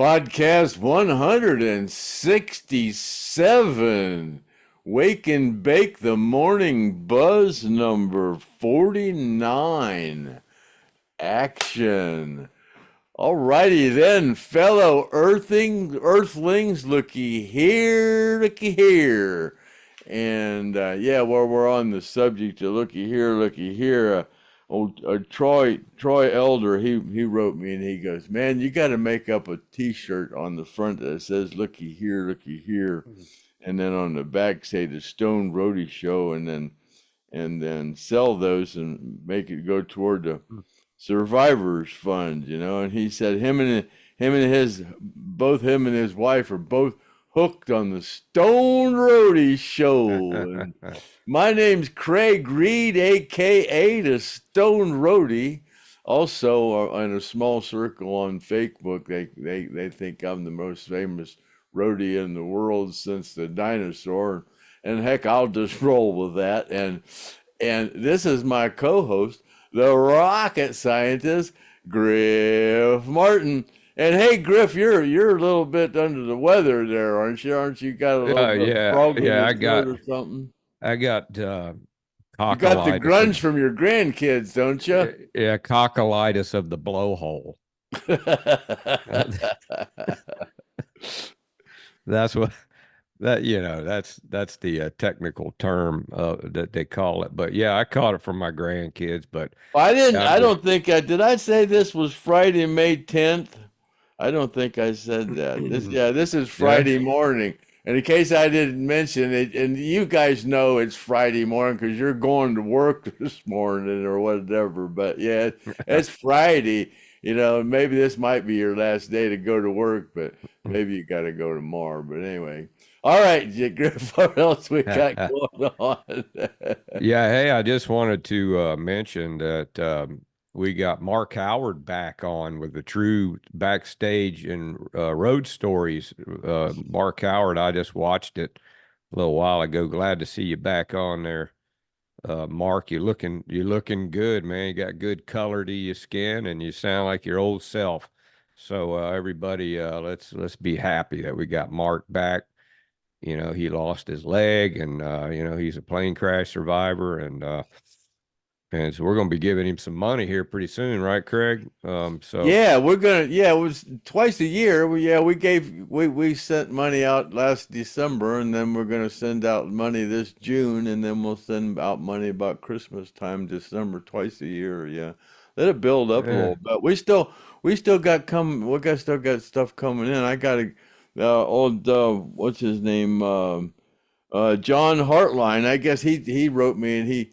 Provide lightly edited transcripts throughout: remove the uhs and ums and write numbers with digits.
Podcast 167. Wake and Bake the Morning Buzz number 49. Action. Alrighty then, fellow earthlings, looky here, looky here. And while we're on the subject of looky here, Troy Elder, he wrote me and he goes, man, you got to make up a T-shirt on the front that says looky here, and then on the back say the Stone Roadie Show, and then sell those and make it go toward the survivors fund, And he said him and his wife are both hooked on the Stone Roadie Show. And my name's Craig Reed, aka the Stone Roadie. Also, in a small circle on FakeBook, they think I'm the most famous roadie in the world since the dinosaur. And heck, I'll just roll with that. And this is my co-host, the rocket scientist, Griff Martin. And hey, Griff, you're a little bit under the weather there, aren't you? Aren't you got a little bit of frog in your throat or something? I got You got the grunge from your grandkids, don't you? Yeah, cockalitis of the blowhole. That's what that's the technical term that they call it. But yeah, I caught it from my grandkids. But I didn't. I don't think I did. I say this was Friday, May 10th. I don't think I said that. This is Friday morning. And in case I didn't mention it, and you guys know it's Friday morning because you're going to work this morning or whatever. But yeah, it's Friday. Maybe this might be your last day to go to work, but maybe you got to go tomorrow. But anyway, all right, Griff, what else we got going on? Yeah, hey, I just wanted to mention that we got Mark Howard back on with the true backstage and road stories. Mark Howard, I just watched it a little while ago. Glad to see you back on there. Mark, you're looking good, man. You got good color to your skin and you sound like your old self. So everybody, let's be happy that we got Mark back. He lost his leg and he's a plane crash survivor, and so we're going to be giving him some money here pretty soon, right, Craig? Yeah, we're gonna. Yeah, it was twice a year. We sent money out last December, and then we're gonna send out money this June, and then we'll send out money about Christmas time, December, twice a year. Yeah, let it build up a little bit. We still got still got stuff coming in. I got what's his name? John Hartline. I guess he wrote me, and he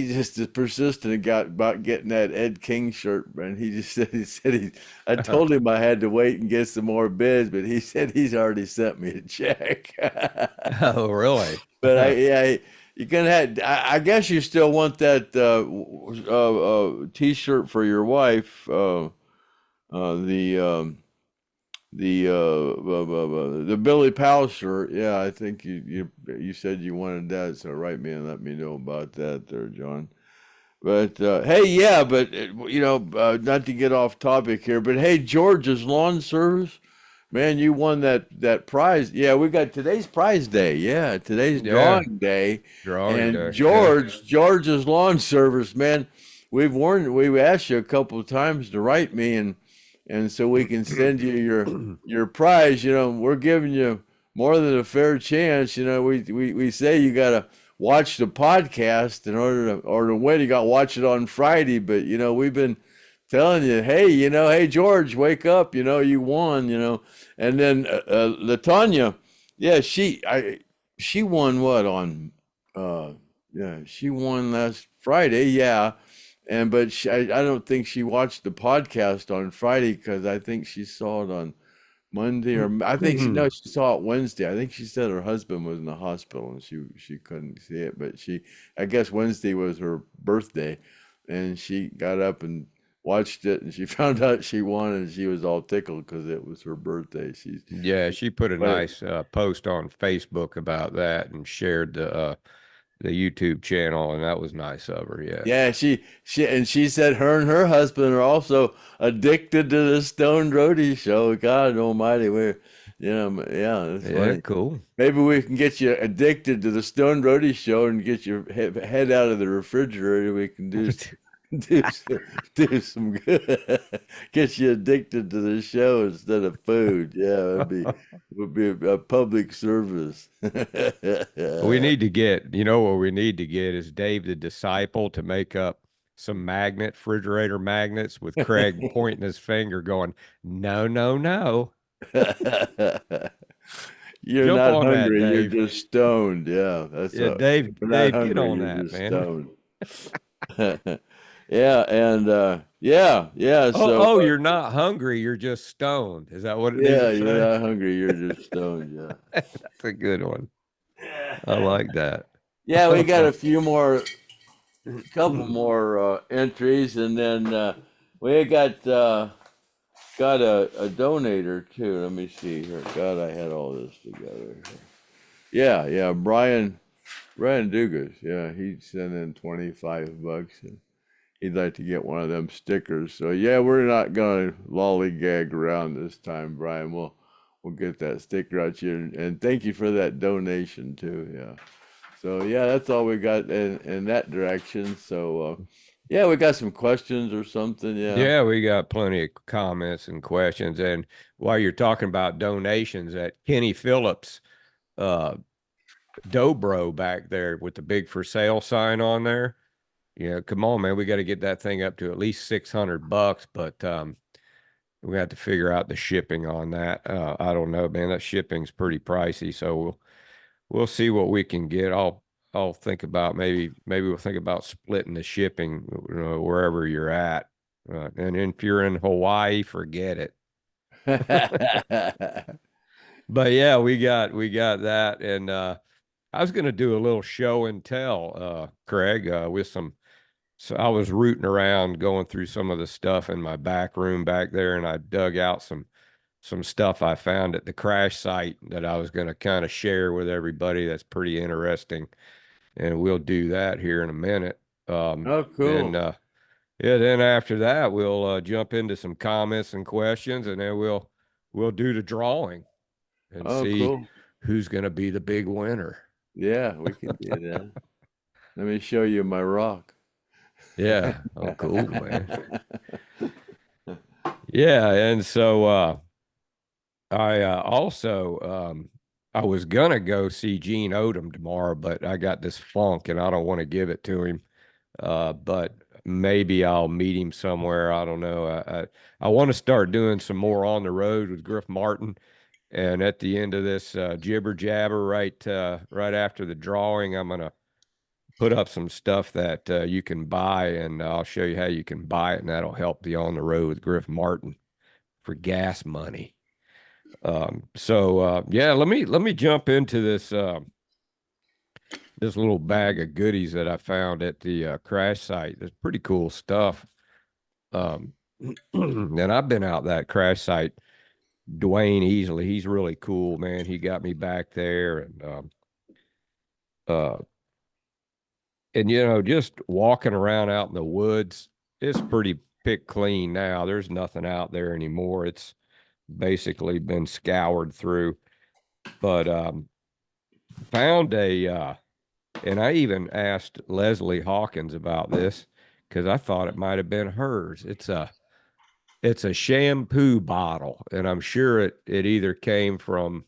just is persistent about getting that Ed King shirt, and he said I told him I had to wait and get some more bids, but he said he's already sent me a check. Oh, really? But you're gonna have. I guess you still want that T-shirt for your wife. The Billy Powell shirt. Yeah, I think you said you wanted that, so write me and let me know about that there, John. But hey, yeah, but not to get off topic here, but hey, George's Lawn Service, man, you won that prize. Yeah, we got today's prize day. Yeah, today's drawing day. George's Lawn Service, man, we've asked you a couple of times to write me, and so we can send you your prize. We're giving you more than a fair chance. We say you got to watch the podcast in order to win. You got to watch it on Friday, but we've been telling you, hey George, wake up. You won. And then Latanya, yeah, she won what on? She won last Friday. Yeah. But I don't think she watched the podcast on Friday because I think she saw it on Monday, or I think she saw it Wednesday. I think she said her husband was in the hospital and she couldn't see it. But I guess Wednesday was her birthday, and she got up and watched it, and she found out she won, and she was all tickled because it was her birthday. She put a nice post on Facebook about that and shared the the YouTube channel, and that was nice of her. Yeah. Yeah, she said her and her husband are also addicted to the Stone Roadie show. God Almighty, yeah, that's Yeah, funny. cool. Maybe we can get you addicted to the Stone Roadie show and get your head out of the refrigerator. We can do some, do some good. Get you addicted to the show instead of food. Yeah, would be a public service. We need to get, you know, what we need to get is Dave the Disciple to make up some refrigerator magnets with Craig pointing his finger going, no, no, no. You're Jump not on that, hungry, you're Dave. just stoned. Yeah, that's Yeah, what. Dave, You're not Dave, get hungry, on you're that, just man. stoned. Yeah, and yeah, Oh, so oh, you're not hungry, you're just stoned. Is that what it needs yeah, to you're say? not hungry, you're just stoned. That's a good one. I Yeah. like that. Yeah, we got a few more, couple more entries, and then we got a donator too. Let me see here. God, I had all this together. Yeah, Brian Dugas. Yeah, he sent in $25, and he'd like to get one of them stickers. So yeah, we're not gonna lollygag around this time, Brian. We'll get that sticker out to you, and thank you for that donation too. Yeah. So yeah, that's all we got in that direction. So yeah, we got some questions or something. Yeah. Yeah, we got plenty of comments and questions. And while you're talking about donations, at Kenny Phillips, uh, Dobro back there with the big for sale sign on there. Yeah, come on, man. We got to get that thing up to at least $600, but we have to figure out the shipping on that. I don't know, man. That shipping's pretty pricey, so we'll see what we can get. I'll think about maybe we'll think about splitting the shipping, wherever you're at. And if you're in Hawaii, forget it. But yeah, we got that, and I was gonna do a little show and tell, Craig, with some. So I was rooting around, going through some of the stuff in my back room back there, and I dug out some stuff I found at the crash site that I was gonna kind of share with everybody. That's pretty interesting, and we'll do that here in a minute. Oh, Then cool. yeah, then after that we'll jump into some comments and questions, and then we'll do the drawing and Oh, see cool. who's gonna be the big winner. Yeah, we can do that. Let me show you my rock. Yeah. Oh, cool, man. Yeah, and so I also I was gonna go see Gene Odom tomorrow, but I got this funk and I don't want to give it to him. But maybe I'll meet him somewhere. I don't know. I want to start doing some more on the road with Griff Martin. And at the end of this jibber jabber, right after the drawing, I'm gonna put up some stuff that you can buy, and I'll show you how you can buy it, and that'll help the on the road with Griff Martin for gas money. So yeah, let me jump into this little bag of goodies that I found at the crash site. It's pretty cool stuff. Um, and I've been out that crash site. Dwayne Easley, he's really cool, man. He got me back there, uh, and just walking around out in the woods, it's pretty pick clean now. There's nothing out there anymore. It's basically been scoured through. But found and I even asked Leslie Hawkins about this because I thought it might have been hers. It's a shampoo bottle, and I'm sure it either came from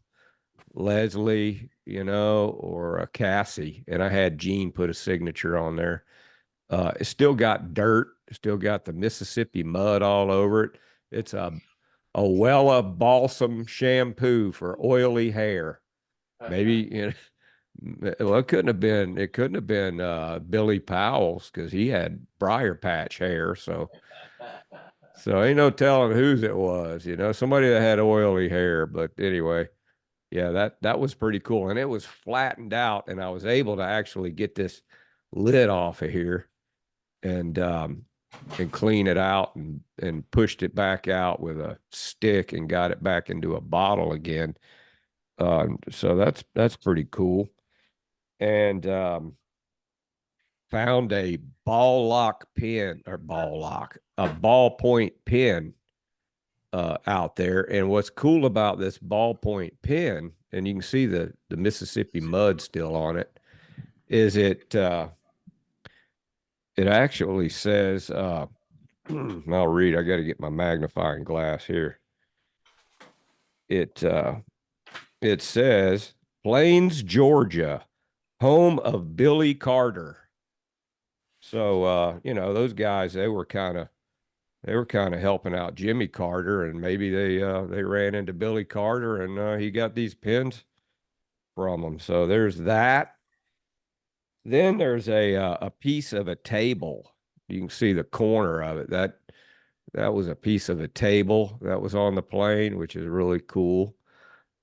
Leslie, or a Cassie, and I had Gene put a signature on there. It's still got dirt, still got the Mississippi mud all over it. It's a Wella balsam shampoo for oily hair. Maybe, well, it couldn't have been Billy Powell's because he had briar patch hair. So ain't no telling whose it was, somebody that had oily hair. But anyway, yeah, that was pretty cool. And it was flattened out, and I was able to actually get this lid off of here and clean it out and pushed it back out with a stick and got it back into a bottle again. So that's pretty cool. And found a ball lock pen or a ballpoint pen out there. And what's cool about this ballpoint pen, and you can see the Mississippi mud still on it, is it actually says I'll read. I got to get my magnifying glass here. It says Plains, Georgia, home of Billy Carter. So those guys, they were kind of helping out Jimmy Carter, and maybe they ran into Billy Carter, and he got these pins from them. So there's that. Then there's a piece of a table. You can see the corner of it. That was a piece of a table that was on the plane, which is really cool.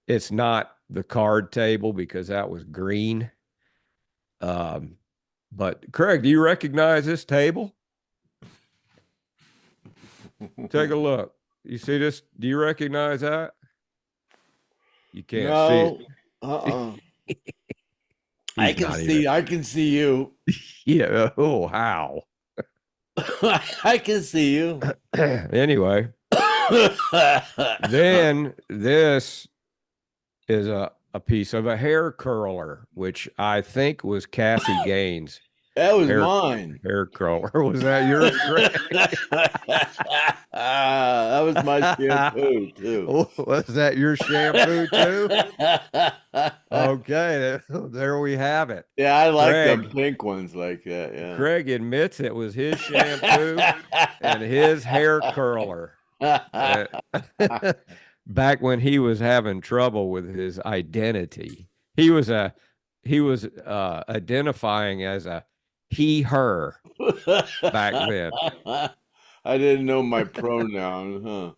It's not the card table because that was green. But Craig, do you recognize this table? Take a look. You see this? Do you recognize that? You can't see it. I can see you. Yeah. Oh, how? I can see you. Anyway, then this is a piece of a hair curler, which I think was Cassie Gaines. That was mine. Hair curler. Was that yours, Greg? That was my shampoo, too. Was that your shampoo, too? Okay, there we have it. Yeah, I like the pink ones like that, yeah. Craig admits it was his shampoo and his hair curler. Back when he was having trouble with his identity. He was identifying as a he, her back then. I didn't know my pronoun, huh?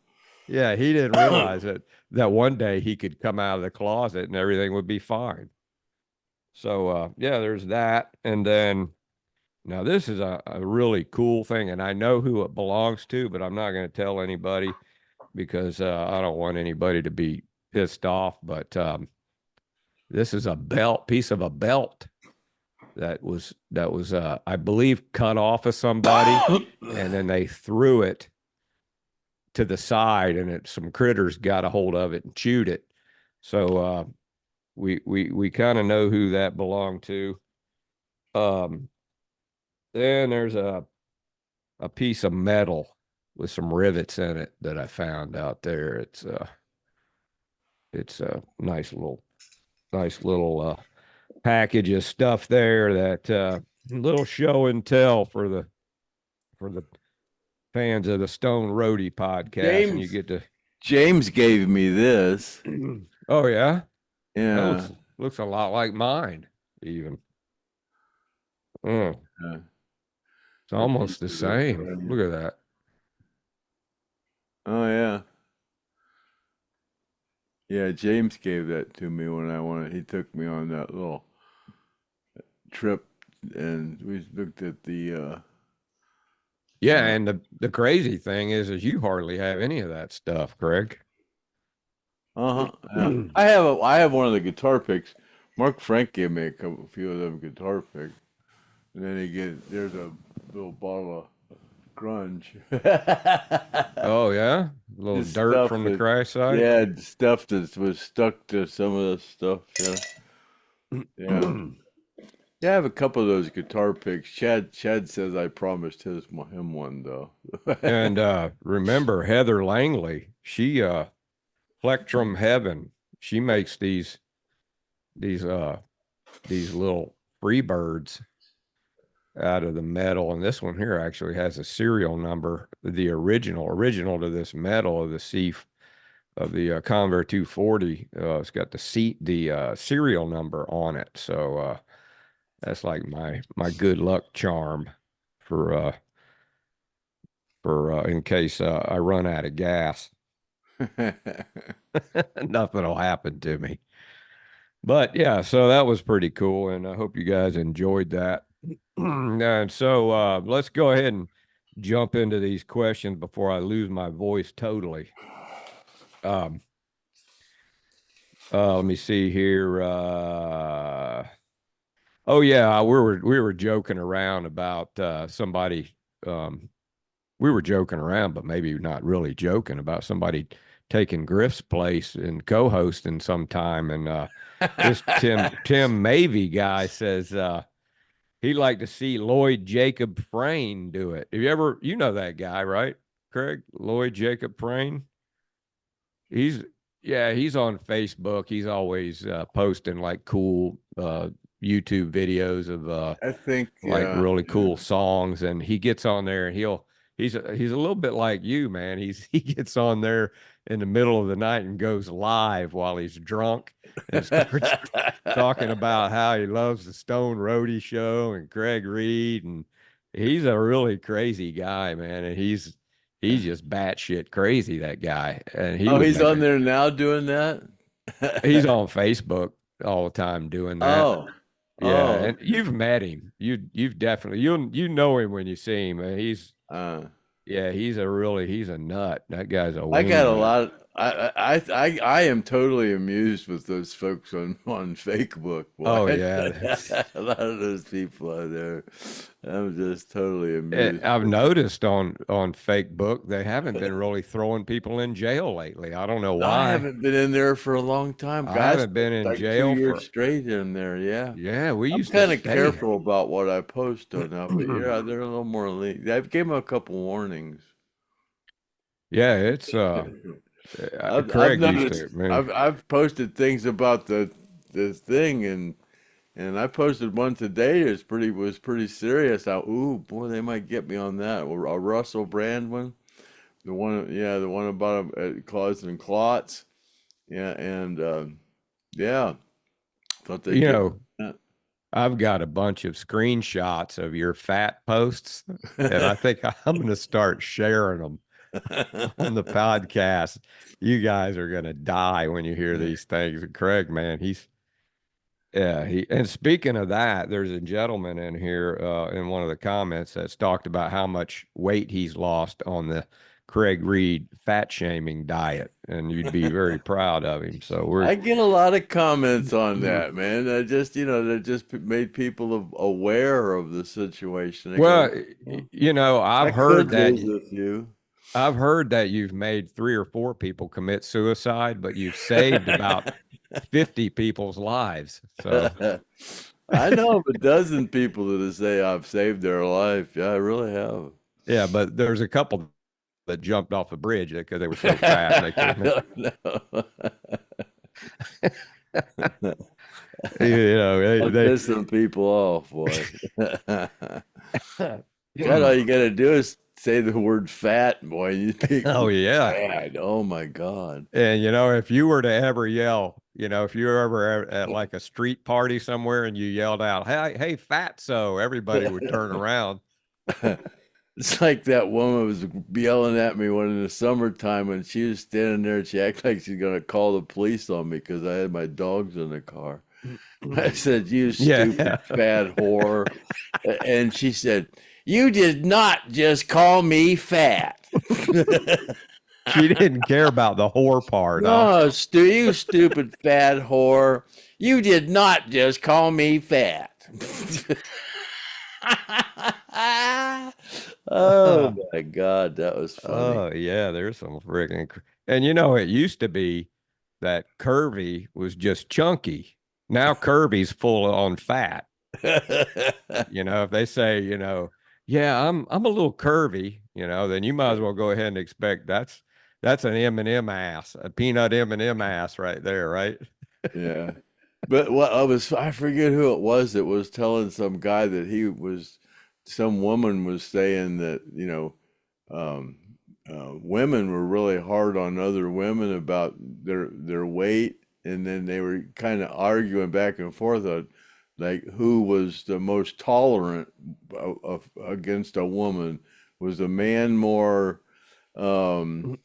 Yeah, he didn't realize that one day he could come out of the closet and everything would be fine. So, yeah, there's that. And then now this is a really cool thing, and I know who it belongs to, but I'm not going to tell anybody because I don't want anybody to be pissed off. But this is a piece of a belt that was I believe cut off of somebody, and then they threw it to the side, and some critters got a hold of it and chewed it. So we kind of know who that belonged to. Then there's a piece of metal with some rivets in it that I found out there. It's a nice little package of stuff there, that little show and tell for the fans of the Stone Roadie podcast. And you get to James gave me this. Oh yeah? Yeah. Looks a lot like mine, even. It's almost the same. Look at that. Oh yeah. Yeah, James gave that to me when he took me on that little trip, and we looked at the yeah, and the crazy thing is you hardly have any of that stuff, Craig. Yeah. I have one of the guitar picks. Mark Frank gave me a few of them guitar picks, and then there's a little bottle of grunge. Oh yeah, a little dirt from the crash site. Yeah, stuff that was stuck to some of the stuff. Yeah. Yeah, I have a couple of those guitar picks. Chad says I promised him one though. And remember Heather Langley, she Plectrum Heaven, she makes these little Freebirds out of the metal, and this one here actually has a serial number, the original to this metal of the Convair 240. It's got the serial number on it, so that's like my good luck charm for in case I run out of gas. Nothing will happen to me. But yeah, so that was pretty cool, and I hope you guys enjoyed that. And so let's go ahead and jump into these questions before I lose my voice totally. Let me see here. Oh yeah, we were joking around about somebody. Um, we were joking around, but maybe not really joking about somebody taking Griff's place and co-hosting sometime. And this Tim Mavey guy says he'd like to see Lloyd Jacob Frayne do it. Have you ever, you know that guy, right, Craig? Lloyd Jacob Frayne. He's yeah, he's on Facebook. He's always posting like cool YouTube videos of I think, like yeah, really yeah. cool songs, and he gets on there and he's a little bit like you, man. He gets on there in the middle of the night and goes live while he's drunk and starts talking about how he loves the Stone Roadie show and Craig Reed, and he's a really crazy guy, man, and he's just batshit crazy, that guy, and he Oh, would he's make on a there now doing that. he's on Facebook all the time doing that. Oh, Yeah, oh, and okay. you've met him. You've definitely you know him when you see him. And he's Uh, yeah, he's a nut. That guy's a I got a wiener. lot. I am totally amused with those folks on Facebook. Boy, Oh yeah, a lot of those people out there. I'm just totally amused I've with them. noticed on FakeBook they haven't been really throwing people in jail lately. I don't know I why. haven't been in there for a long time. I Guys, haven't been in like two jail years for straight in there. Yeah, yeah. We I'm used to kind of stay. careful about what I post on now, but yeah, they're a little more lenient. I've gave them a couple warnings. Yeah, it's I've Craig used noticed to man. I've posted things about the thing, and I posted one today. Was pretty serious. Ooh boy, they might get me on that. Or a Russell Brand one, the one about causing clots. Yeah, and yeah, thought they'd You get know, me I've got a bunch of screenshots of your fat posts, and I on think I'm going to start sharing them on the that. podcast. You guys are going to die when you hear these things. And Craig, man, yeah, and speaking of that, there's a gentleman in here in one of the comments that's talked about how much weight he's lost on the Craig Reed fat shaming diet, and you'd be very proud of him. So we're I get a lot of comments on that, man. I just, that just made people aware of the situation. They go, well, "Well, I I've heard could that lose a few." you've made 3 or 4 people commit suicide, but you've saved about 50 people's lives. So, I know of a dozen people that say I've saved their life. Yeah, I really have. yeah, but there's a couple that jumped off a bridge because they were so fat they I couldn't make don't know. they, I'll they piss some people off, boy. God, all oh you gotta do is say the word fat, boy. You people yeah. bad. Oh my God. And if you were to ever yell, if you were ever at like a street party somewhere and you yelled out, hey, fatso, everybody would turn around. It's like that woman was yelling at me one in the summertime when she was standing there and she acted like she's gonna call the police on me because I had my dogs in the car. I said, "You stupid Yeah. fat whore." And she said, "You did not just call me fat." She didn't care about the whore part, huh? No, you stupid fat whore. You did not just call me fat. Oh my God, that was funny. Oh yeah, there's some freaking and it used to be that curvy was just chunky. Now curvy's full on fat. If they say, yeah, I'm a little curvy, then you might as well go ahead and expect that's an M&M ass, a peanut M&M ass right there, right? Yeah. But I forget who it was that was telling some guy that some woman was saying that, um, women were really hard on other women about their weight, and then they were kind of arguing back and forth on like who was the most tolerant against a woman. Was a man more um,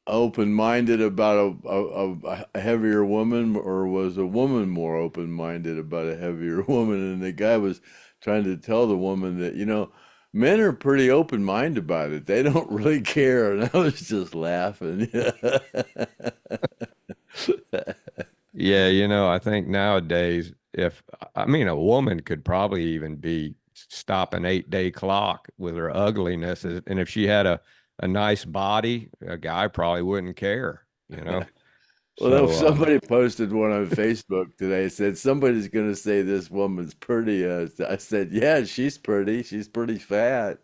open-minded about a heavier woman, or was a woman more open-minded about a heavier woman? And the guy was trying to tell the woman that, men are pretty open-minded about it. They don't really care. And I was just laughing. Yeah, I think nowadays, if I mean, a woman could probably even be stopping 8-day clock with her ugliness. And if she had a nice body, a guy probably wouldn't care, you know? Well, So, somebody posted one on Facebook today. Said somebody's going to say this woman's pretty. I said, yeah, she's pretty. She's pretty fat.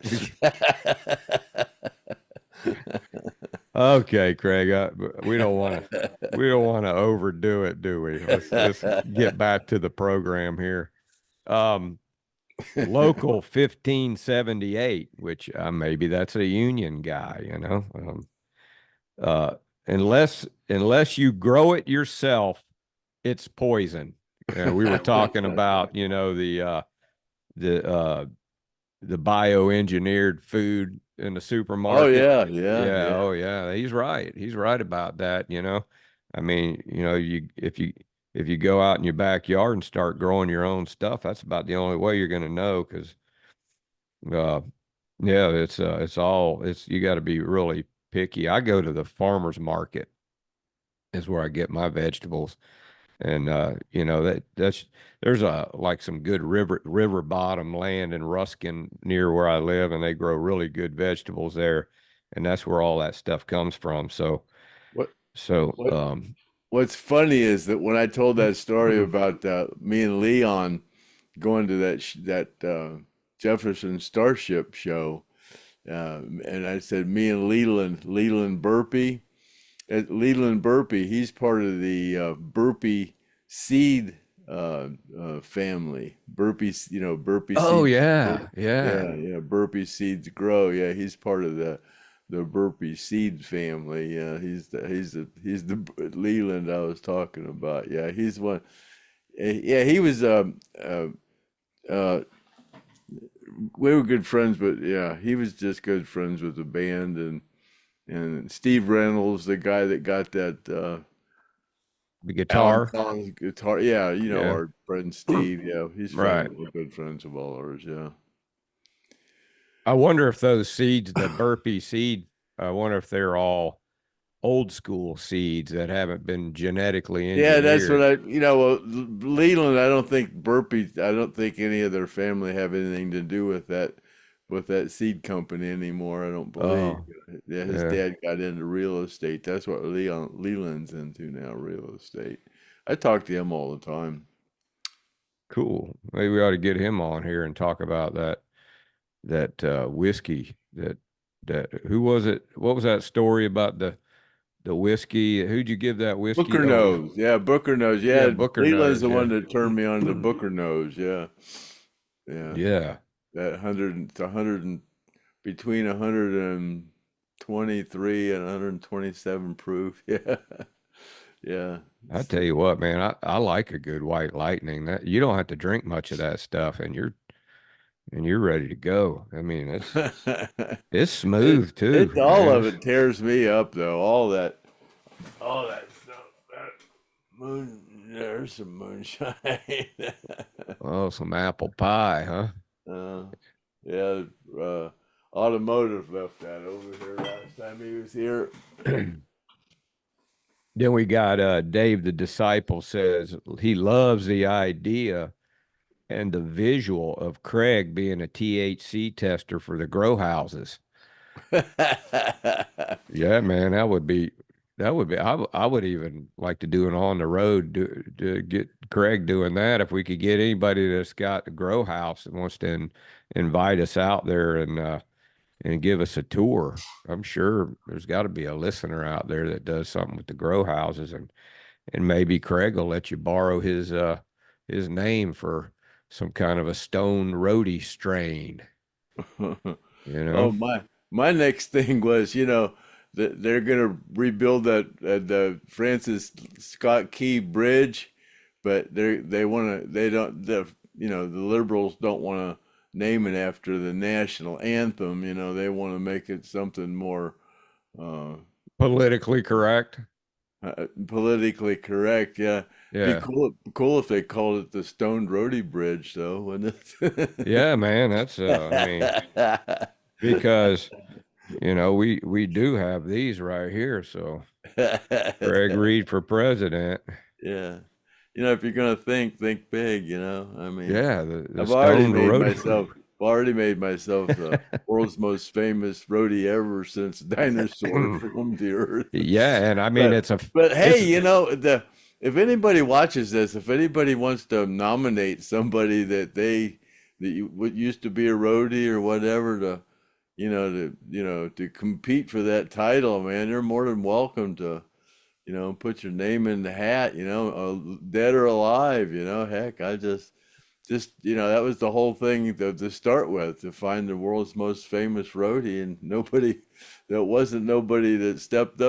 okay, Craig, we don't want to overdo it, do we? Let's get back to the program here. Um, Local 1578, which maybe that's a union guy, you know. Uh, unless you grow it yourself, it's poison. We were talking about, you know, the the bioengineered food in the Oh supermarket. yeah, yeah, Yeah, yeah. oh yeah, he's right. He's right about that, you know. I mean, you know, if you go out in your backyard and start growing your own stuff, that's about the only way you're going to know because uh yeah, it's you got to be really picky. I go to the farmer's market is where I get my vegetables. And you know, that's there's like some good river bottom land in Ruskin near where I live, and they grow really good vegetables there. And that's where all that stuff comes from. So What so what what's funny is that when I told that story about me and Leon going to that Jefferson Starship show, and I said me and Leland Burpee. Leland Burpee, he's part of the Burpee seed family. Burpee, Burpee oh seeds. yeah, yeah. Yeah, yeah. Burpee seeds grow. Yeah, he's part of the Burpee seed family. Yeah, he's the Leland I was talking about. Yeah, he's one. Yeah, he was. Uh, we were good friends, but yeah, he was just good friends with the band and Steve Reynolds, the guy that got that The Alan guitar. Collins guitar. Yeah, Yeah. our friend Steve. Yeah, he's Right. we're good friends of all ours. Yeah. I wonder if those seeds, the burpee seed, I wonder if they're all old school seeds that haven't been genetically Yeah, that's what engineered. Leland, I don't think any of their family have anything to do with that seed company anymore. I don't believe. Oh, Yeah, his yeah. dad got into real estate. That's what Leland's into now, real estate. I talk to him all the time. Cool. Maybe we ought to get him on here and talk about that whiskey that who was it? What was that story about the whiskey? Who'd you give that whiskey? Booker Oh, knows. Yeah, Booker knows. yeah, Yeah, Booker Leland's knows. the Yeah. one that turned me on to Booker knows. Yeah. Yeah. Yeah. That 100 to 100 and between 123 and 127 proof. Yeah. Yeah. I tell you what, man, I like a good white lightning. That you don't have to drink much of that stuff and you're ready to go. I mean, it's It smooth too, it all man. of it tears me up though. All that stuff. That there's some moonshine. Oh, some apple pie, huh? uh, yeah, automotive left that over here last time he was here. Then we got Dave the Disciple says he loves the idea and the visual of Craig being a THC tester for the grow houses. Yeah, man, that would be I would even like to do an on the road to get Craig doing that if we could get anybody that's got a grow house and wants to invite us out there and give us a tour. I'm sure there's got to be a listener out there that does something with the grow houses and maybe Craig will let you borrow his name for some kind of a stone roadie strain, you know? Oh my next thing was, that they're gonna rebuild that the Francis Scott Key Bridge, but they don't the liberals don't want to name it after the national anthem. They want to make it something more uh, Politically correct. politically correct. Yeah, be Yeah. cool if they called it the Stoned Roadie Bridge, though, wouldn't it? Yeah, man, that's I mean, because we do have these right here. So Craig Reed for president. Yeah. if you're gonna think big. I mean, Yeah, the I've already Stoned made Roadie. myself, already made myself the world's most famous roadie ever since dinosaurs roamed the earth. Yeah, and I mean But but hey, it's the if anybody watches this, if anybody wants to nominate somebody what used to be a roadie or whatever to compete for that title, man, you're more than welcome to put your name in the hat, dead or alive, heck, just that was the whole thing to start with, to find the world's most famous roadie, and there wasn't nobody that stepped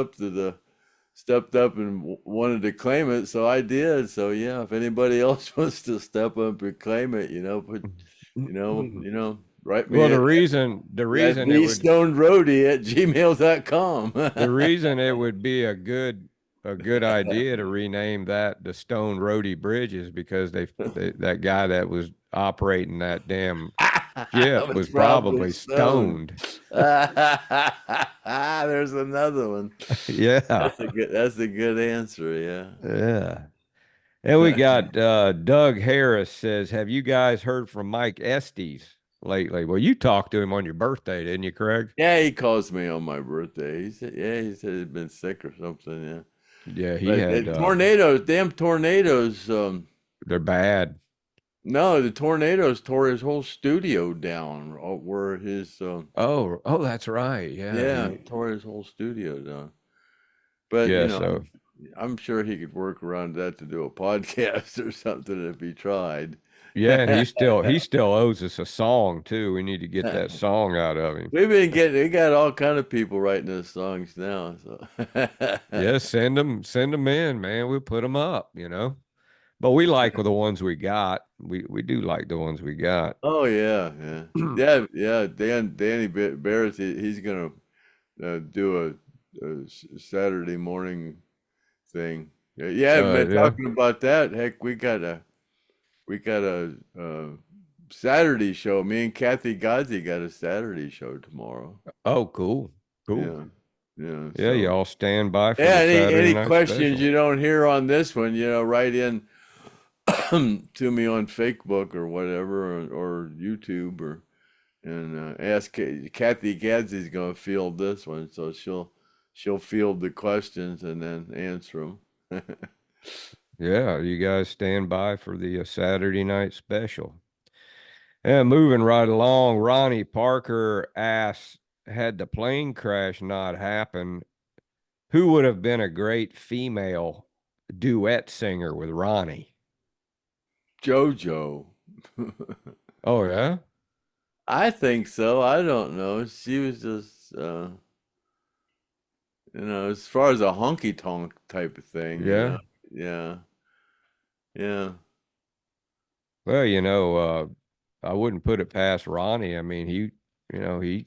up and wanted to claim it, so I did. So yeah, if anybody else wants to step up and claim it, write me well, at the reason it the would stoned roadie at gmail.com. the reason it would be a good idea to rename that the Stone Roadie Bridge is because that guy that was operating that damn I ship was was probably probably stoned. stoned. There's another one. Yeah. That's a good answer, Yeah. And we yeah. got Doug Harris says, "Have you guys heard from Mike Estes lately?" Well, you talked to him on your birthday, didn't you, Craig? Yeah, he calls me on my birthday. He said he'd been sick or something, yeah. Yeah, he But had the tornadoes, damn tornadoes, they're bad. no, the tornadoes tore his whole studio down, where his, Oh, that's right. Yeah, yeah, he tore his whole studio down. But, yeah, so I'm sure he could work around that to do a podcast or something if he tried. yeah, and he still owes us a song too. We need to get that song out of him. We got all kind of people writing those songs now, so. Yeah, send them in, man. We'll put them up, you know. But we like the ones we got. We do like the ones we got. Oh yeah, yeah, yeah, yeah. Danny Barrett, he's gonna do a Saturday morning thing. Yeah, man. Yeah. Talking about that, heck, we got a Saturday show. Me and Kathy Gozzi got a Saturday show tomorrow. Oh, cool. Cool. Yeah, yeah. Yeah, So y'all stand by for yeah, the any Saturday any night questions special. you don't hear on this one, write in to me on FakeBook or whatever, or YouTube, and ask Kathy Gadzie's gonna field this one, so she'll field the questions and then answer them. Yeah, you guys stand by for the Saturday night special. And moving right along, Ronnie Parker asks, had the plane crash not happened, who would have been a great female duet singer with Ronnie? JoJo. Oh, yeah? I think so. I don't know. She was just, as far as a honky tonk type of thing, Yeah. Yeah, yeah. Well, I wouldn't put it past Ronnie. I mean, he,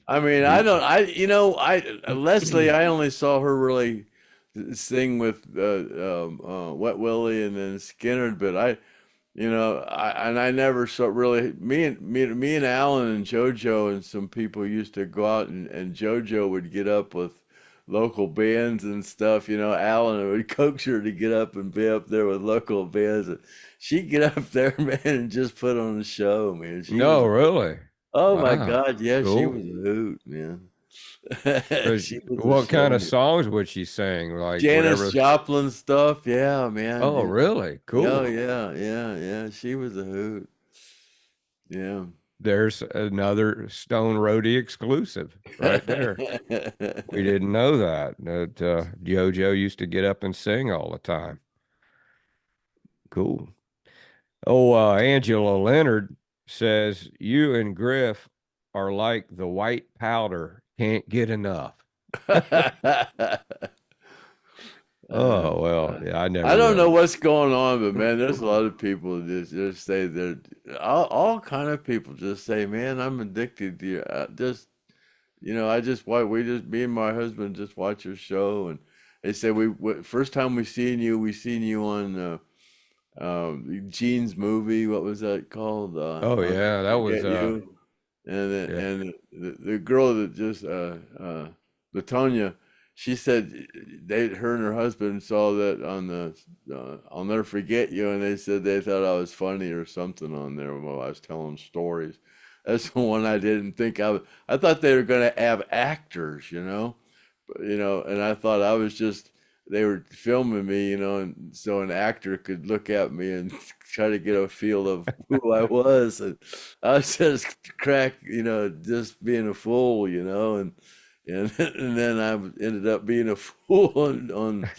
I mean, I he, don't, Leslie, I only saw her really sing with Wet Willie and then Skinner, but I never saw really me and Alan and JoJo and some people used to go out, and JoJo would get up with local bands and stuff. Alan would coax her to get up and be up there with local bands. And she'd get up there, man, and just put on a show, man. no, really? Oh my Wow. God, yeah, she was Cool. a hoot, man. She was a What kind of show. songs would she sing? Like Janis whatever. Joplin stuff, yeah, man. Oh, really? Oh Cool. yeah, yeah, yeah. She was a hoot. Yeah. There's another Stone Roadie exclusive right there. We didn't know that JoJo used to get up and sing all the time. Cool. Oh, Angela Leonard says you and Griff are like the white powder, can't get enough. Uh, Oh, well, yeah, I I never don't know really. what's going on, but man, there's a lot of people that just say they're all kind of people just say, man, I'm addicted to you. I just why we just me and my husband just watch your show, and they say first time we seen you on Gene's movie. What was that called? Oh, I'll yeah, that never was, forget you. And yeah. the girl that just Latonia, she said her and her husband saw that on the I'll never forget you, and they said they thought I was funny or something on there while I was telling stories. That's the one I didn't think I thought they were going to have actors, and I thought I was just they were filming me, and so an actor could look at me and try to get a feel of who I was, and I was just just being a fool, and then I ended up being a fool on on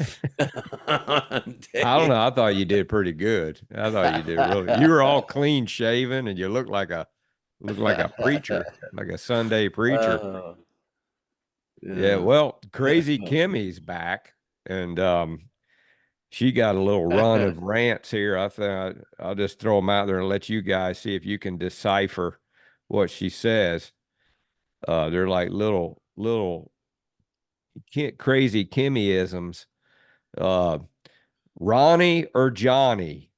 I don't tape. know. I thought you did pretty good. I thought you did really. You were all clean shaven, and you looked like a preacher, like a Sunday preacher. uh, Yeah. yeah. Well, Crazy Kimmy's back, and she got a little run of rants here. I thought I'll just throw them out there and let you guys see if you can decipher what she says. They're like little crazy Kimmyisms. Uh, Ronnie or Johnny,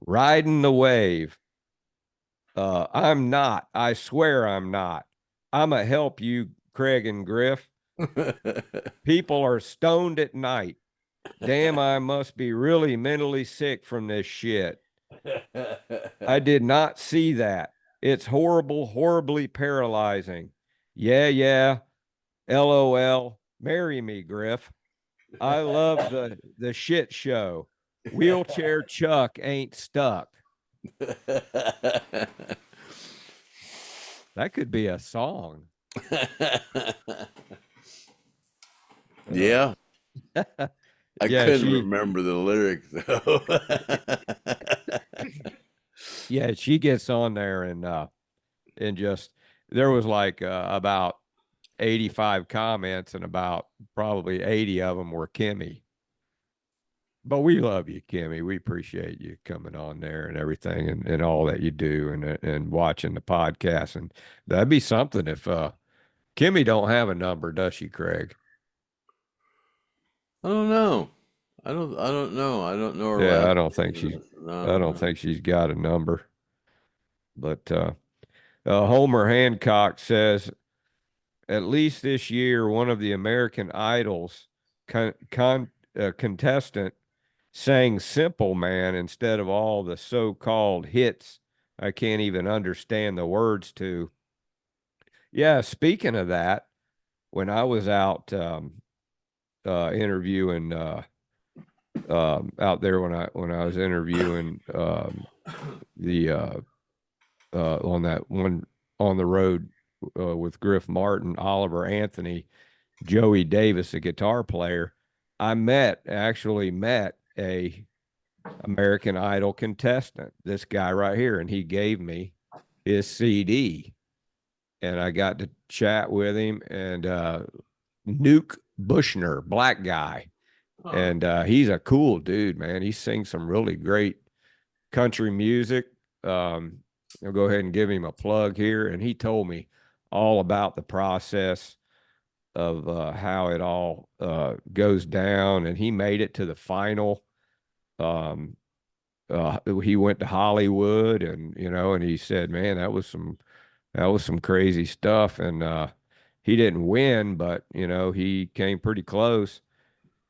riding the wave. I'm not. I swear I'm not. I'ma help you, Craig and Griff. People are stoned at night. Damn, I must be really mentally sick from this shit. I did not see that. It's horrible, horribly paralyzing. Yeah, yeah. LOL. Marry me, Griff. I love the shit show. Wheelchair Chuck ain't stuck. That could be a song. Yeah, I Yeah, couldn't remember the lyrics though. she gets on there and just there was like about 85 comments and about probably 80 of them were Kimmy. But we love you, Kimmy. We appreciate you coming on there and everything and all that you do and watching the podcast. And that'd be something if Kimmy don't have a number, does she, Craig? I don't know. I don't know. I don't know her Yeah, last name. I No, don't no. think she's got a number. But Homer Hancock says, at least this year, one of the American Idols contestant sang Simple Man instead of all the so-called hits I can't even understand the words to. Yeah, speaking of that, when I was out interviewing out there when I was interviewing the on that one on the road with Griff Martin, Oliver Anthony, Joey Davis, a guitar player, I actually met a American Idol contestant, this guy right here, and he gave me his CD, and I got to chat with him. And Nuke Bushner, black guy, Huh. and he's a cool dude, man. He sings some really great country music. I'll go ahead and give him a plug here, and he told me all about the process of how it all goes down, and he made it to the final. Um, he went to Hollywood, and and he said, "Man, that was some crazy stuff." And he didn't win, but he came pretty close.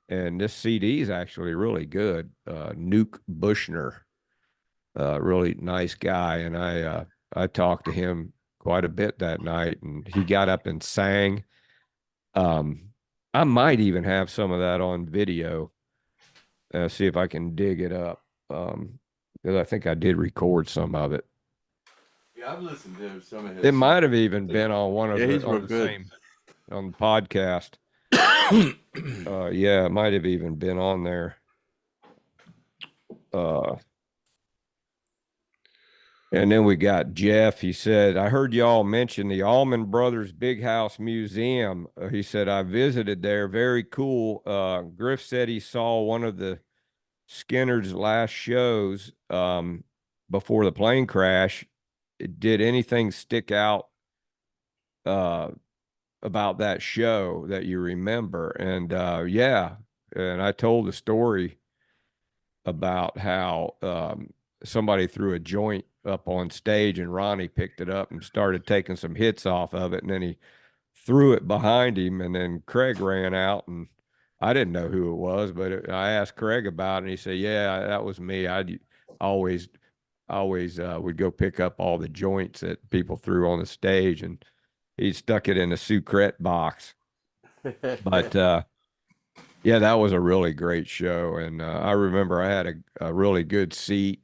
And this CD is actually really good. Nuke Bushner, really nice guy, and I talked to him quite a bit that night, and he got up and sang. Um, I might even have some of that on video. See if I can dig it up. Because I think I did record some of it. Yeah, I've listened to some of It his might have songs. even been on one of Yeah, the he's real good. on the podcast. Yeah, it might have even been on there. Uh, and then we got Jeff. He said, I heard y'all mention the Allman Brothers Big House Museum. He said, I visited there. Very cool. Griff said he saw one of the Skinner's last shows before the plane crash. Did anything stick out uh, about that show that you remember? And yeah, and I told the story about how somebody threw a joint up on stage and Ronnie picked it up and started taking some hits off of it, and then he threw it behind him, and then Craig ran out and I didn't know who it was, but I asked Craig about it, and he said, "Yeah, that was me. I always, would go pick up all the joints that people threw on the stage, and he stuck it in a sucrete box." But yeah, that was a really great show, and I remember I had a really good seat,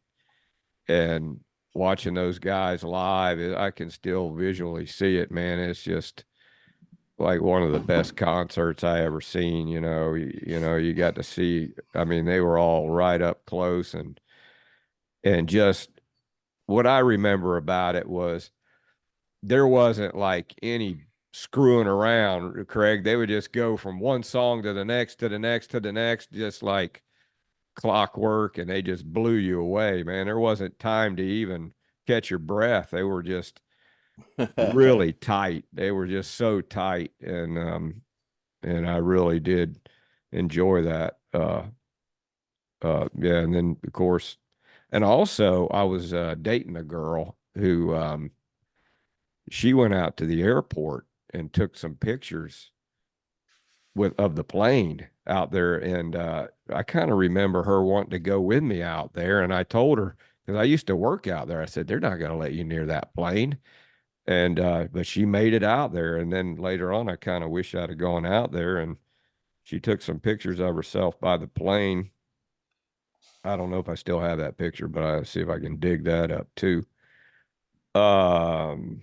and watching those guys live, I can still visually see it, man. It's just like one of the best concerts I ever seen. You got to see. I mean, they were all right up close, and just what I remember about it was there wasn't like any screwing around, Craig. They would just go from one song to the next, to the next, to the next, just like clockwork, and they just blew you away, man. There wasn't time to even catch your breath. They were just really tight. They were just so tight, and I really did enjoy that. Yeah, and then of course, and also I was dating a girl who she went out to the airport and took some pictures of the plane out there, and I kind of remember her wanting to go with me out there, and I told her because I used to work out there. I said they're not going to let you near that plane, and but she made it out there, and then later on, I kind of wish I'd have gone out there, and she took some pictures of herself by the plane. I don't know if I still have that picture, but I'll see if I can dig that up too. Um,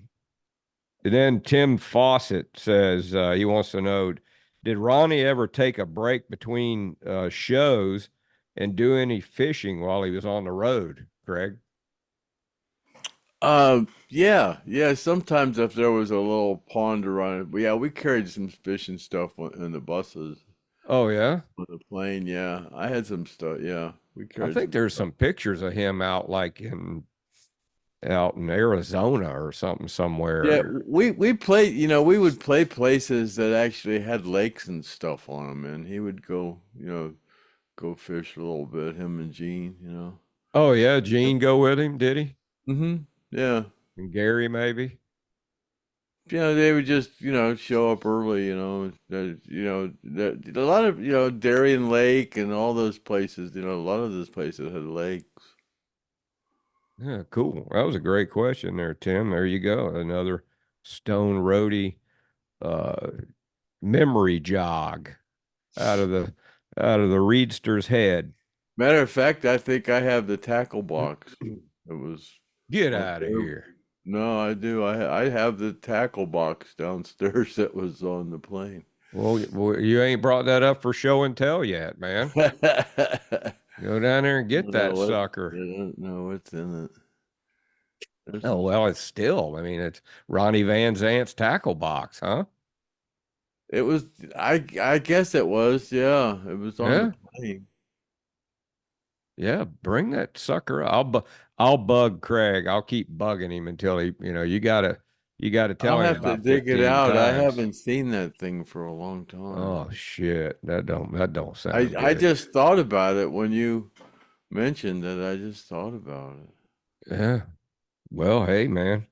And then Tim Fawcett says he wants to know, did Ronnie ever take a break between shows and do any fishing while he was on the road, Craig? Yeah, yeah. Sometimes if there was a little pond around it, but yeah, we carried some fishing stuff in the buses Oh, yeah. on the plane. Yeah, I had some stuff. Yeah, we I carried think some there's stuff. some pictures of him out in Arizona or something Yeah, somewhere. we played. You know, we would play places that actually had lakes and stuff on them, and he would go, go fish a little bit. Him and Gene, you know. Oh, yeah. Gene go with him, did he? Mm-hmm. Yeah. And Gary, maybe? They would just, show up early, a lot of, Darien Lake and all those places, a lot of those places had lakes. Yeah, cool. That was a great question there, Tim. There you go. Another Stone Roadie uh, memory jog out of the reedster's head. Matter of fact, I think I have the tackle box. It was Get up out of there. here. No, I do. I have the tackle box downstairs that was on the plane. Well, you ain't brought that up for show and tell yet, man. Go down there and get that No, sucker. no, it's in it. There's Oh, some. well, it's still, I mean, it's Ronnie Van Zant's tackle box, huh? It was. I guess it was. Yeah, it was on the Yeah. plane. Yeah. Bring that sucker. I'll bug Craig. I'll keep bugging him until you gotta I'll tell him have to about dig it 15 out. I times. haven't seen that thing for a long time. Oh shit. That don't I sound I good. just thought about it when you mentioned it. I just thought about it. Yeah. Well, hey, man.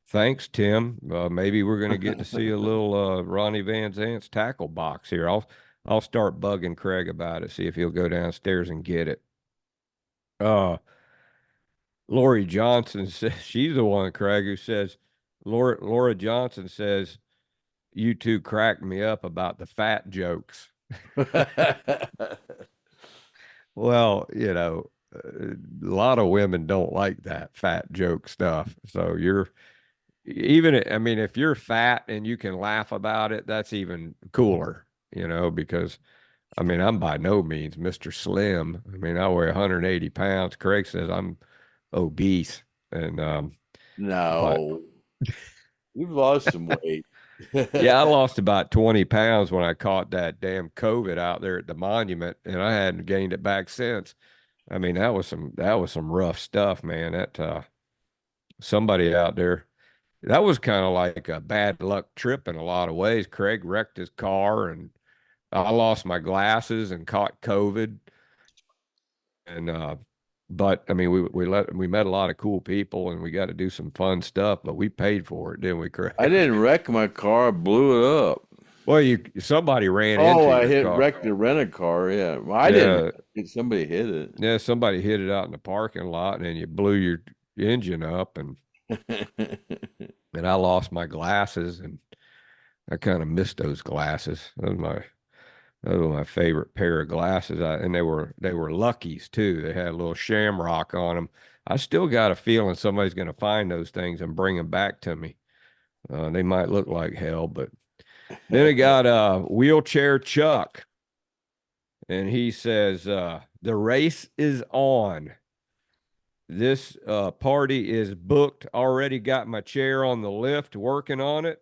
Thanks, Tim. Maybe we're going to get to see a little Ronnie Van Zant's tackle box here. I'll start bugging Craig about it, see if he'll go downstairs and get it. Uh, Lori Johnson says she's the one, Craig, who says Laura Johnson says you two cracked me up about the fat jokes. Well, a lot of women don't like that fat joke stuff. So I mean, if you're fat and you can laugh about it, that's even cooler, because I mean, I'm by no means Mr. Slim. I mean, I weigh 180 pounds. Craig says I'm obese. And, but No, you've lost some weight. yeah, I lost about 20 pounds when I caught that damn COVID out there at the monument, and I hadn't gained it back since. I mean, that was some rough stuff, man. Somebody out there. That was kind of like a bad luck trip in a lot of ways. Craig wrecked his car, and I lost my glasses and caught COVID. And but I mean, we met a lot of cool people, and we got to do some fun stuff. But we paid for it, didn't we, I Craig? didn't wreck my car, I blew it up. Well, somebody ran Oh, into I your hit car. wrecked the rent-a-car. Yeah, well, I didn't. Yeah, Somebody hit it. yeah, somebody hit it out in the parking lot, and then you blew your engine up, and I lost my glasses, and I kind of missed those glasses. Those were my favorite pair of glasses. And they were Luckies too. They had a little shamrock on them. I still got a feeling somebody's going to find those things and bring them back to me. They might look like hell, but then I got Wheelchair Chuck, and he says the race is on. This party is booked. Already got my chair on the lift, working on it.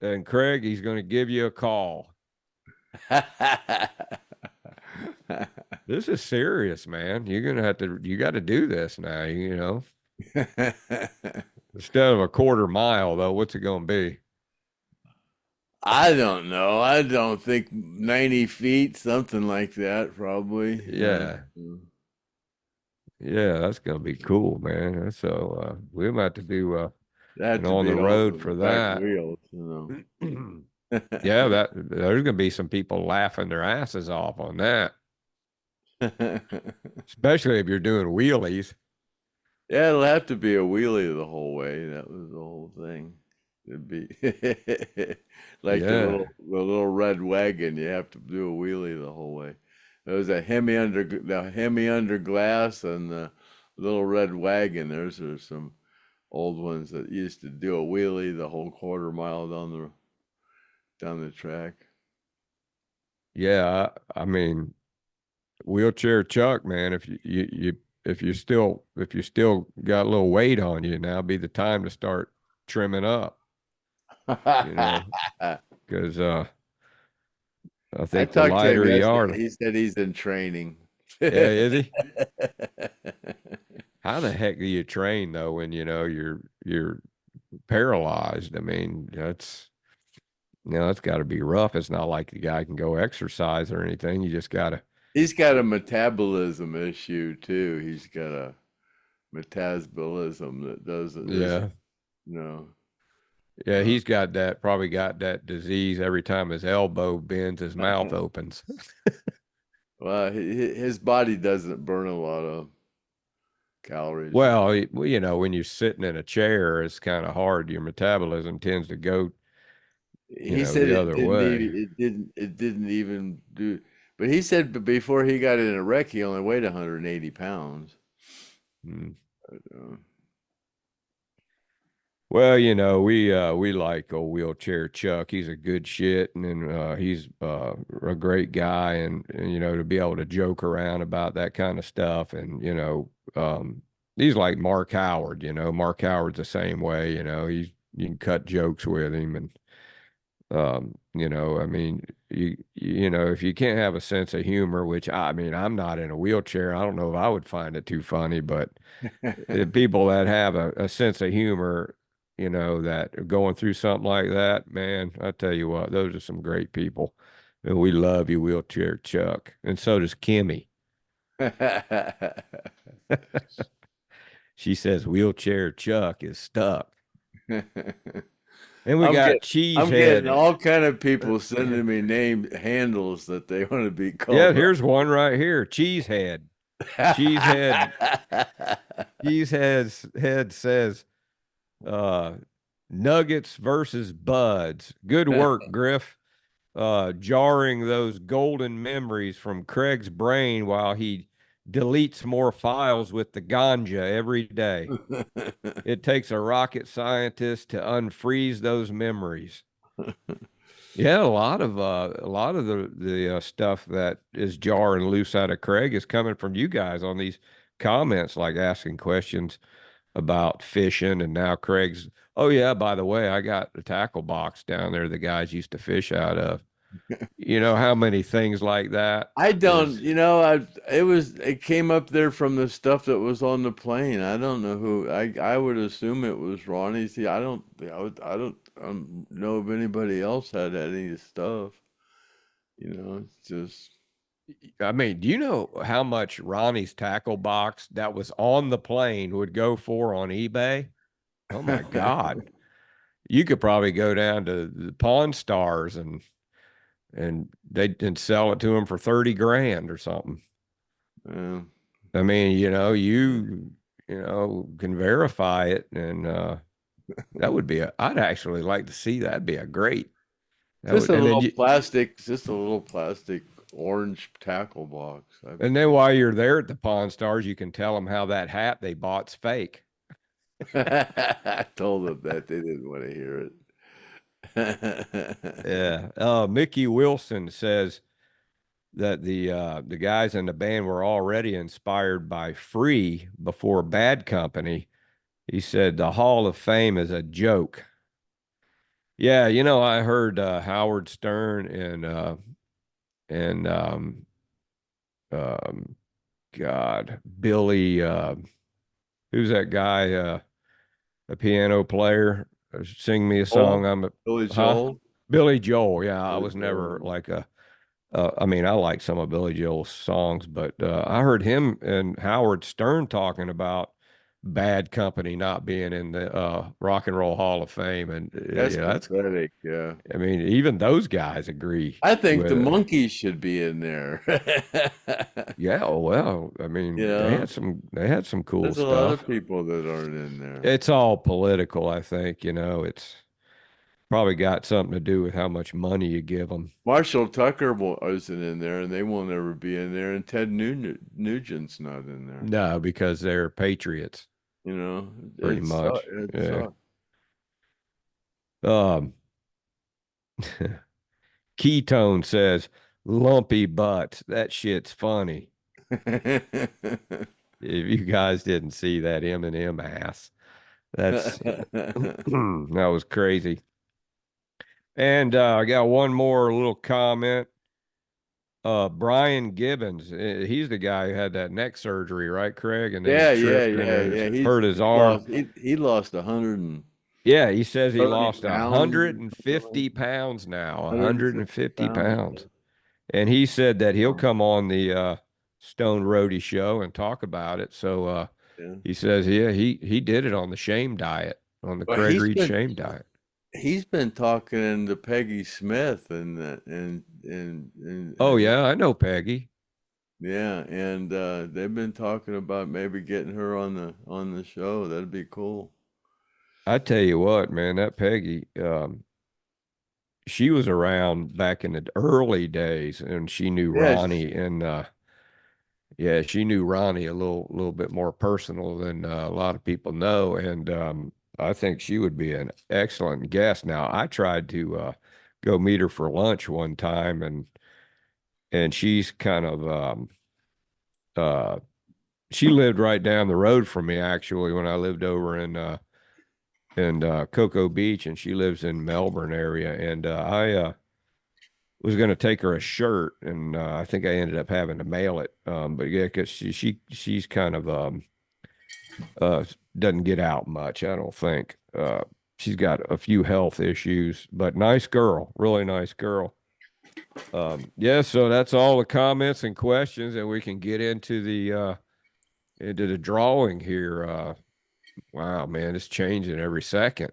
And Craig, he's going to give you a call. This is serious, man. You're gonna have to. You got to do this now. Instead of a quarter mile, though, what's it going to be? I don't know. I don't think 90 feet, something like that, probably. Yeah, yeah, that's going to be cool, man. So we might have to do That an to on the be all road the for back that. wheels, Yeah, there's going to be some people laughing their asses off on that, especially if you're doing wheelies. Yeah, it'll have to be a wheelie the whole way. That was the whole thing. It'd be like Yeah, the little red wagon. You have to do a wheelie the whole way. There was the Hemi under glass and the little red wagon. There's are some old ones that used to do a wheelie the whole quarter mile down the track. yeah. I mean, wheelchair Chuck, man. If you still got a little weight on you, now be the time to start trimming up. You know, because I I think the talked to him lighter you yesterday. are, He said he's in training. yeah, is he? How the heck do you train though when you're paralyzed? I mean, that's got to be rough. It's not like the guy can go exercise or anything. You just gotta, He's got a metabolism issue too. He's got a metabolism that yeah, you know, yeah. uh, He's probably got that disease every time his elbow bends, his mouth opens. well, his body doesn't burn a lot of calories. Well, when you're sitting in a chair, it's kind of hard. Your metabolism tends to go, He said the other way. it didn't even do, but he said before he got in a wreck, he only weighed 180 pounds. Hmm. Uh, Well, we like old wheelchair Chuck. He's a good shit, and then he's a great guy, and to be able to joke around about that kind of stuff, and he's like Mark Howard. Mark Howard's the same way. You can cut jokes with him, and I mean, if you can't have a sense of humor, which I mean, I'm not in a wheelchair. I don't know if I would find it too funny, but people that have a sense of humor, that are going through something like that, man, I tell you what, those are some great people. And we love you, wheelchair Chuck. And so does Kimmy. She says wheelchair Chuck is stuck. And we I'm got getting I'm getting Cheesehead. all kind of people sending me name handles that they want to be Yeah, called. here's one right here. Cheesehead. Cheesehead. Cheesehead says, uh, Nuggets versus Buds. Good work, Griff. Jarring those golden memories from Craig's brain while he deletes more files with the ganja every day. It takes a rocket scientist to unfreeze those memories. Yeah, a lot of the stuff that is jarring loose out of Craig is coming from you guys on these comments, like asking questions about fishing, and now Craig's. Oh yeah, by the way, I got the tackle box down there the guys used to fish out of. You know how many things like that I don't, is. it came up there from the stuff that was on the plane. I don't know who. I would assume it was Ronnie. See, I don't know if anybody else had any stuff. It's just I mean, do you know how much Ronnie's tackle box that was on the plane would go for on eBay? Oh my God. You could probably go down to the Pawn Stars and and they didn't sell it to him for 30 grand or something. Yeah. I mean, you know, can verify it, and that would be I'd actually like to see that. That'd be a great. That Just would, a little plastic, just a little plastic orange tackle box. and then while you're there at the Pawn Stars, you can tell them how that hat they bought's fake. I told them that they didn't want to hear it. Yeah. Mickey Wilson says that the guys in the band were already inspired by Free before Bad Company. He said the Hall of Fame is a joke. Yeah, you know, I heard Howard Stern and um God, Billy who's that guy a piano player sing me a Oh, song. I'm a Billy huh? Joel. Billy Joel. Yeah, I Billy was never Joel. like a I mean, I like some of Billy Joel's songs, but I heard him and Howard Stern talking about Bad Company not being in the Rock and Roll Hall of Fame, and That's yeah, that's. pathetic. Yeah. I mean, even those guys agree I think the with it. monkeys should be in there. Yeah, well, I You mean, know, they had some cool there's a lot stuff. of people that aren't in there. It's all political, I think. You know, it's probably got something to do with how much money you give them. Marshall Tucker isn't in there, and they will never be in there. And Ted Nugent's not in there. No, because they're patriots, You know, pretty much. it Yeah. sucks. Um, Ketone says, lumpy butts. That shit's funny. If you guys didn't see that M&M ass, that's that was crazy. And I got one more little comment. Brian Gibbons, he's the guy who had that neck surgery, right, Craig? And then he Yeah, yeah, tripped and yeah, then yeah. hurt his He arm. lost he lost 130 Yeah, he says he lost pounds, 150 pounds now, 150 150 pounds. pounds. And he said that he'll come on the Stone Roadie show and talk about it. So Yeah. he says, yeah, he did it on the shame diet, on the Well, Craig Reed shame diet. he's been talking to Peggy Smith Oh and yeah, I know Peggy. yeah, and they've been talking about maybe getting her on the show. That'd be cool. I tell you what, man, that Peggy, she was around back in the early days, and she knew Yes. Ronnie, and yeah, she knew Ronnie a little bit more personal than a lot of people know, and I think she would be an excellent guest. Now, I tried to go meet her for lunch one time, and she's kind of uh, she lived right down the road from me actually when I lived over in Cocoa Beach, and she lives in Melbourne area, and I was going to take her a shirt, and I think I ended up having to mail it. But yeah, because she's kind of uh, doesn't get out much, I don't think. She's got a few health issues, but nice girl, really nice girl. Yeah, so that's all the comments and questions, and we can get into the drawing here. Wow, man, it's changing every second.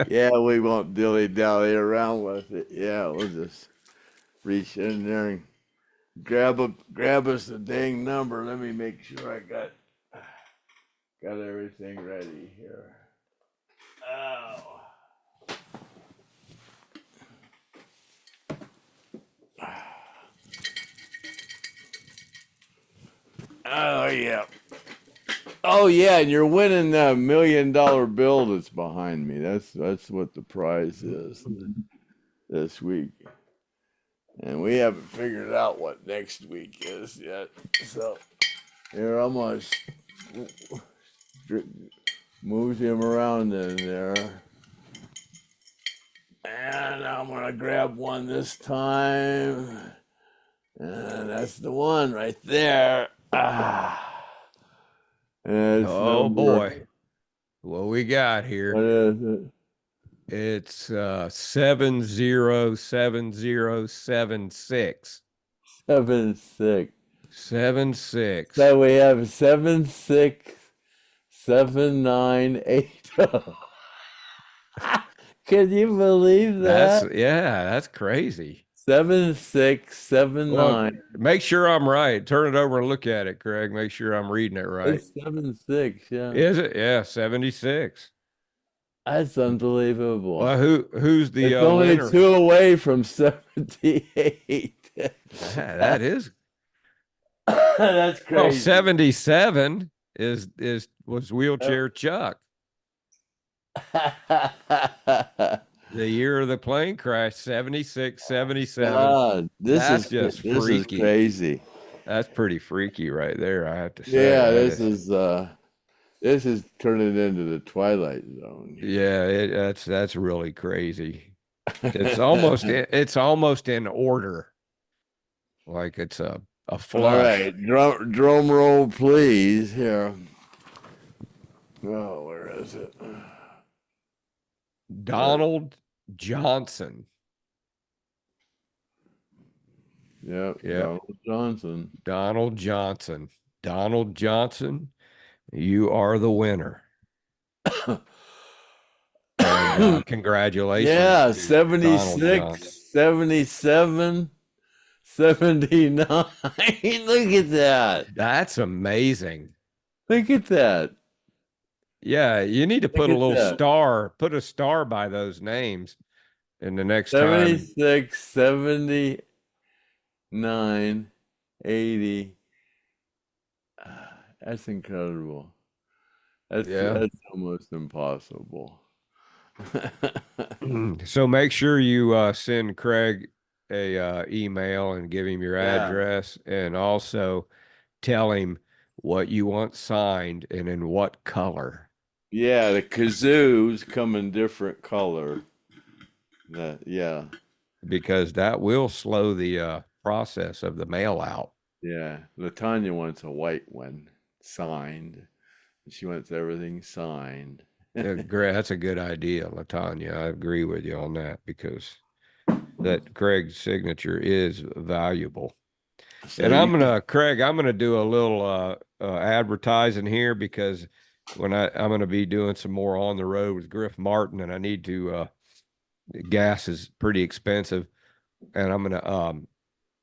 Yeah, we won't dilly dally around with it. Yeah, we'll just reach in there and grab us the dang number. Let me make sure I got everything ready here. Oh. Oh yeah. Oh yeah, and you're winning that $1 million bill that's behind me. That's what the prize is this week. And we haven't figured out what next week is yet. So here I'm gonna move him around in there. And I'm gonna grab one this time. And that's the one right there. Ah. And it's Oh boy, number, what we got what here? is it? It's 707076. 7-6. 76. So we have 7-6-7-9-8. Can you believe that? That's crazy. 7679. Well, make sure I'm right. Turn it over and look at it, Craig. Make sure I'm reading it right. It's 76. Yeah. Is it? Yeah, 76. That's unbelievable. Well, who's the It's only winner? two away from 78. That is That's well, crazy. 77 is was wheelchair Chuck. The year of the plane crash, 76, 77. God, That's just this is freaky. crazy. That's pretty freaky right there, I have to say. Yeah, That is, this is turning into the Twilight Zone. yeah, that's really crazy. It's almost in order, like it's a All flush. right, drum roll, please. Here. Oh, where is it? Donald Johnson. Yep, Yeah, Donald Johnson. Donald Johnson. Donald Johnson, you are the winner. And congratulations Yeah, to Donald 76, Johnson. 77, 79. Look at that. That's amazing. Look at that. Yeah, you need to Look at that. put a star by those names. And the next time, 76, 79, 80. That's incredible. yeah. That's almost impossible. So make sure you send Craig a email and give him your Yeah. address, and also tell him what you want signed and in what color, Yeah, the kazoos come in different color. Yeah, because that will slow the process of the mail out. yeah. Latanya wants a white one signed. She wants everything signed. That's a good idea, Latanya. I agree with you on that, because that Craig's signature is valuable. So And you can, Craig, I'm gonna do a little advertising here, because I'm gonna be doing some more on the road with Griff Martin, and I need to gas is pretty expensive, and I'm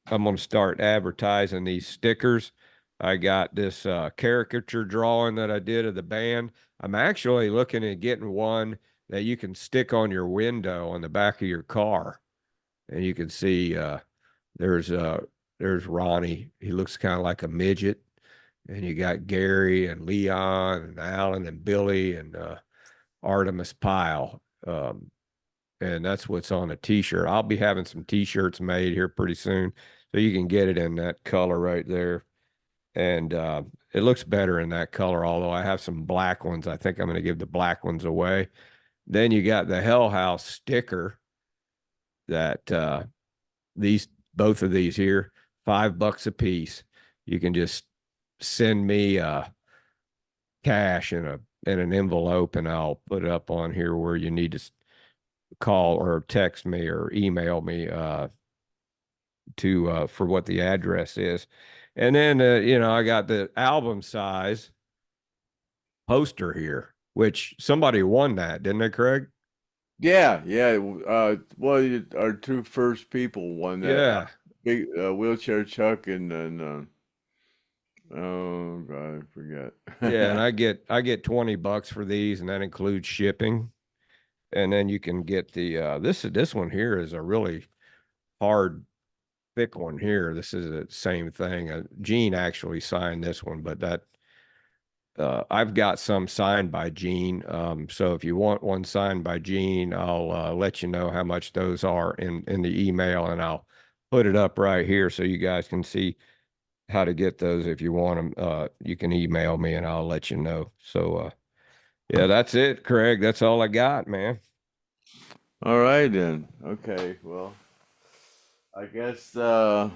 gonna start advertising these stickers. I got this caricature drawing that I did of the band. I'm actually looking at getting one that you can stick on your window on the back of your car, and you can see there's uh there's Ronnie. He looks kind of like a midget, and you got Gary and Leon and Alan and Billy and Artemis Pyle. And that's what's on a t-shirt. I'll be having some t-shirts made here pretty soon, so you can get it in that color right there. And it looks better in that color, although I have some black ones. I think I'm going to give the black ones away. Then you got the Hell House sticker that these both of these here, $5 a piece. You can just send me cash in an envelope, and I'll put it up on here where you need to call or text me or email me to for what the address is. And then I got the album size poster here, which somebody won that, didn't they, Craig? yeah, yeah. Well, our two first people won that Yeah. big wheelchair Chuck and then oh God, I forget. Yeah, and I get $20 for these, and that includes shipping. And then you can get the this one here is a really hard, thick one here. This is the same thing. Gene actually signed this one, but that I've got some signed by Gene. So if you want one signed by Gene, I'll let you know how much those are in the email, and I'll put it up right here so you guys can see how to get those. If you want them, you can email me and I'll let you know. So yeah, that's it, Craig. That's all I got, man. All right then. Okay. Well, I guess that's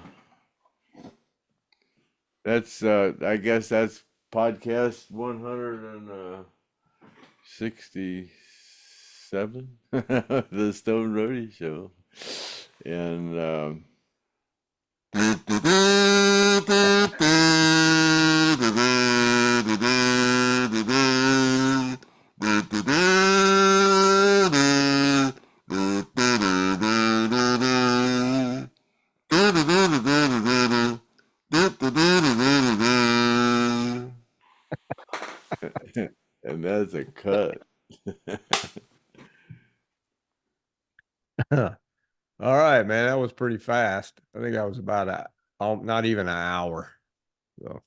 podcast 167, the Stone Roadie Show, and That's a cut. All right, man. That was pretty fast. I think that was about not even an hour. So.